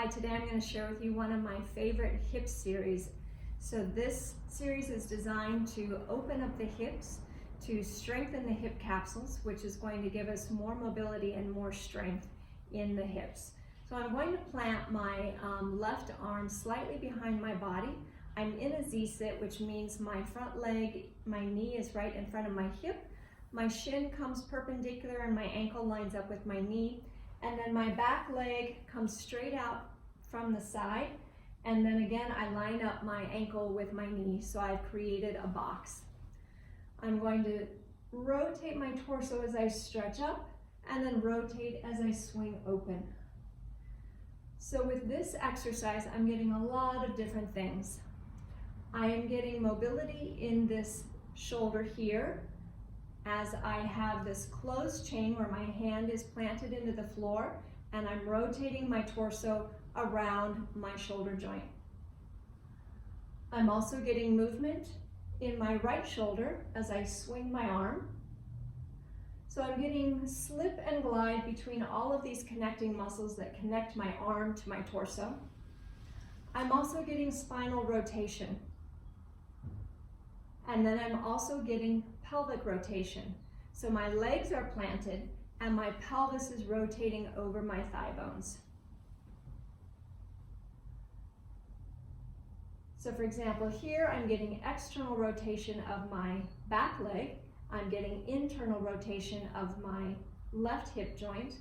Hi, today I'm going to share with you one of my favorite hip series. So this series is designed to open up the hips, to strengthen the hip capsules, which is going to give us more mobility and more strength in the hips. So I'm going to plant my left arm slightly behind my body. I'm in a Z-sit, which means my front leg, my knee is right in front of my hip. My shin comes perpendicular and my ankle lines up with my knee. And then my back leg comes straight out from the side. And then again, I line up my ankle with my knee, so I've created a box. I'm going to rotate my torso as I stretch up and then rotate as I swing open. So with this exercise, I'm getting a lot of different things. I am getting mobility in this shoulder here, as I have this closed chain where my hand is planted into the floor and I'm rotating my torso around my shoulder joint. I'm also getting movement in my right shoulder as I swing my arm. So I'm getting slip and glide between all of these connecting muscles that connect my arm to my torso. I'm also getting spinal rotation. And then I'm also getting pelvic rotation. So my legs are planted and my pelvis is rotating over my thigh bones. So for example, here I'm getting external rotation of my back leg. I'm getting internal rotation of my left hip joint.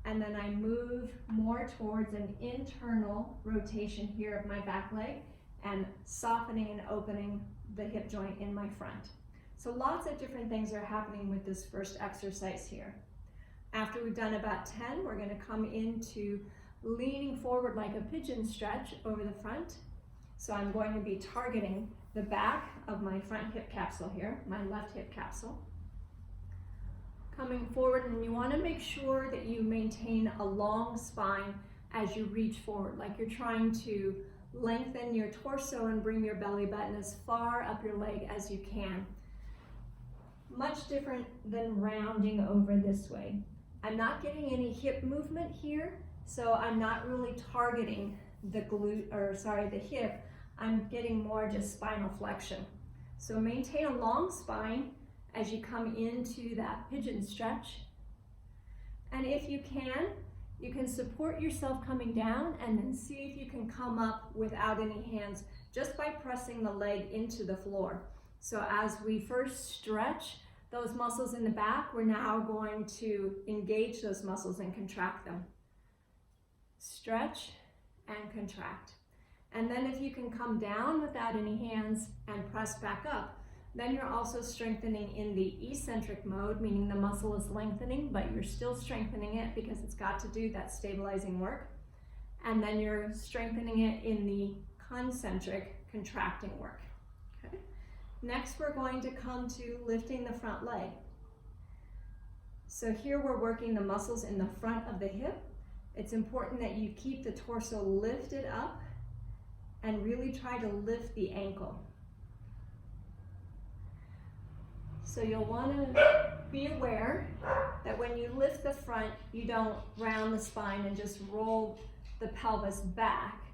And then I move more towards an internal rotation here of my back leg and softening and opening the hip joint in my front. So lots of different things are happening with this first exercise here. After we've done about 10, we're going to come into leaning forward like a pigeon stretch over the front. So I'm going to be targeting the back of my front hip capsule here, my left hip capsule. Coming forward, and you want to make sure that you maintain a long spine as you reach forward, like you're trying to lengthen your torso and bring your belly button as far up your leg as you can. Much different than rounding over this way. I'm not getting any hip movement here, so I'm not really targeting the the hip. I'm getting more just spinal flexion. So maintain a long spine as you come into that pigeon stretch. And if you can support yourself coming down and then see if you can come up without any hands just by pressing the leg into the floor. So as we first stretch those muscles in the back, we're now going to engage those muscles and contract them. Stretch and contract. And then if you can come down without any hands and press back up, then you're also strengthening in the eccentric mode, meaning the muscle is lengthening, but you're still strengthening it because it's got to do that stabilizing work. And then you're strengthening it in the concentric contracting work. Okay. Next, we're going to come to lifting the front leg. So here we're working the muscles in the front of the hip. It's important that you keep the torso lifted up and really try to lift the ankle. So you'll want to be aware that when you lift the front, you don't round the spine and just roll the pelvis back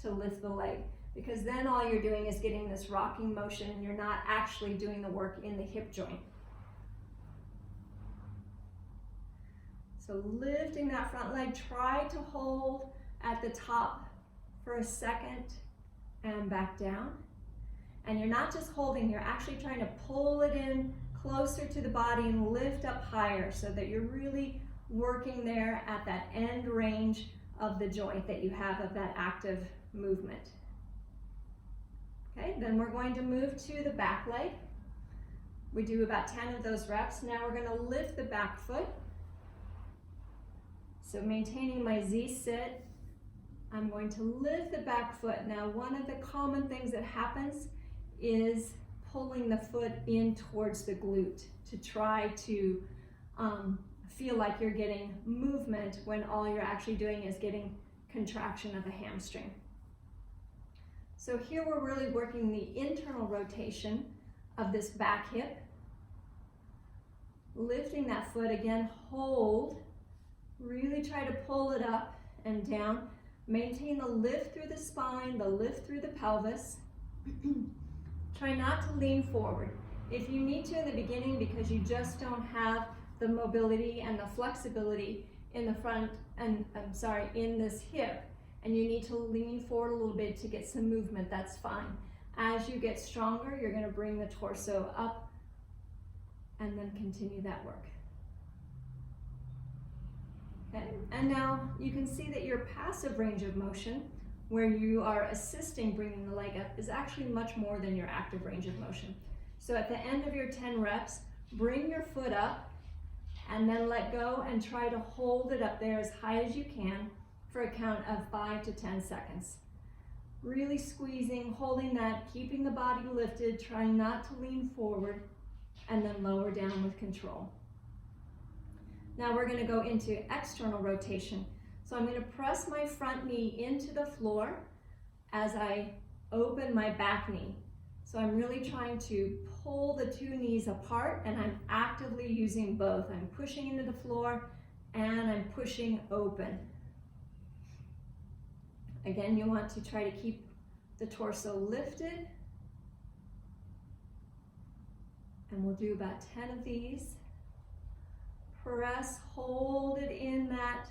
to lift the leg, because then all you're doing is getting this rocking motion and you're not actually doing the work in the hip joint. So lifting that front leg, try to hold at the top for a second and back down. And you're not just holding, you're actually trying to pull it in closer to the body and lift up higher so that you're really working there at that end range of the joint that you have of that active movement. Okay, then we're going to move to the back leg. We do about 10 of those reps. Now we're going to lift the back foot. So maintaining my Z-sit, I'm going to lift the back foot. Now one of the common things that happens is pulling the foot in towards the glute to try to feel like you're getting movement when all you're actually doing is getting contraction of the hamstring. So here we're really working the internal rotation of this back hip. Lifting that foot again, hold, really try to pull it up and down. Maintain the lift through the spine, the lift through the pelvis. Try not to lean forward. If you need to in the beginning because you just don't have the mobility and the flexibility in the front, and in this hip, and you need to lean forward a little bit to get some movement, that's fine. As you get stronger, you're going to bring the torso up and then continue that work. Okay, and now you can see that your passive range of motion, where you are assisting bringing the leg up, is actually much more than your active range of motion. So at the end of your 10 reps, bring your foot up and then let go and try to hold it up there as high as you can for a count of 5 to 10 seconds. Really squeezing, holding that, keeping the body lifted, trying not to lean forward, and then lower down with control. Now we're going to go into external rotation. So I'm going to press my front knee into the floor as I open my back knee. So I'm really trying to pull the two knees apart, and I'm actively using both. I'm pushing into the floor and I'm pushing open. Again, you want to try to keep the torso lifted. And we'll do about 10 of these. Press, hold it in that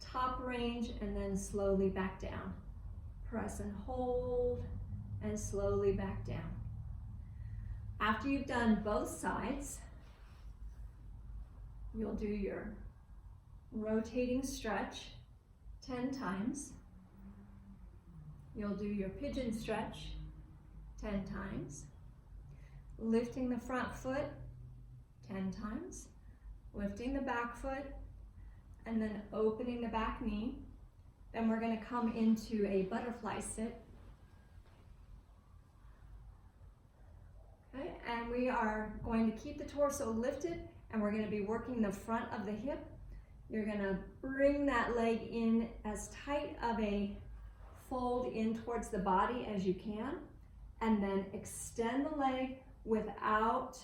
top range, and then slowly back down. Press and hold, and slowly back down. After you've done both sides, you'll do your rotating stretch 10 times. You'll do your pigeon stretch 10 times. Lifting the front foot 10 times. Lifting the back foot, and then opening the back knee. Then we're going to come into a butterfly sit. Okay, and we are going to keep the torso lifted, and we're going to be working the front of the hip. You're going to bring that leg in as tight of a fold in towards the body as you can, and then extend the leg without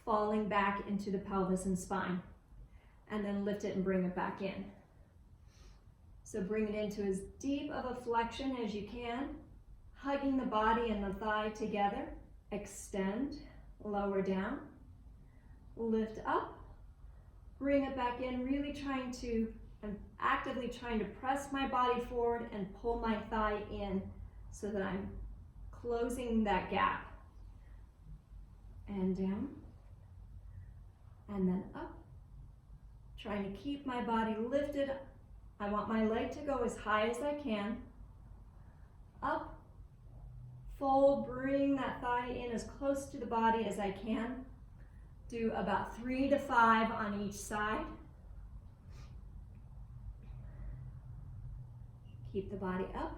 falling back into the pelvis and spine, and then lift it and bring it back in. So bring it into as deep of a flexion as you can, hugging the body and the thigh together. Extend, lower down, lift up, bring it back in, really trying to, I'm actively trying to press my body forward and pull my thigh in so that I'm closing that gap. And down, and then up, trying to keep my body lifted. I want my leg to go as high as I can. Up, fold, bring that thigh in as close to the body as I can. Do about 3 to 5 on each side. Keep the body up.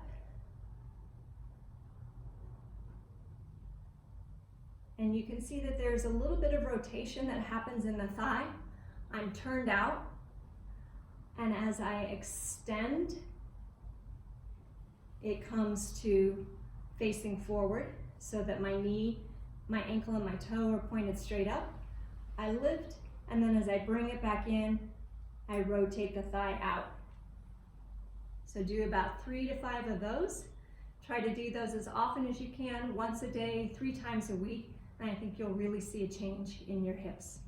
And you can see that there's a little bit of rotation that happens in the thigh. I'm turned out, and as I extend, it comes to facing forward so that my knee, my ankle, and my toe are pointed straight up. I lift, and then as I bring it back in, I rotate the thigh out. So do about 3 to 5 of those. Try to do those as often as you can, once a day, 3 times a week. And I think you'll really see a change in your hips.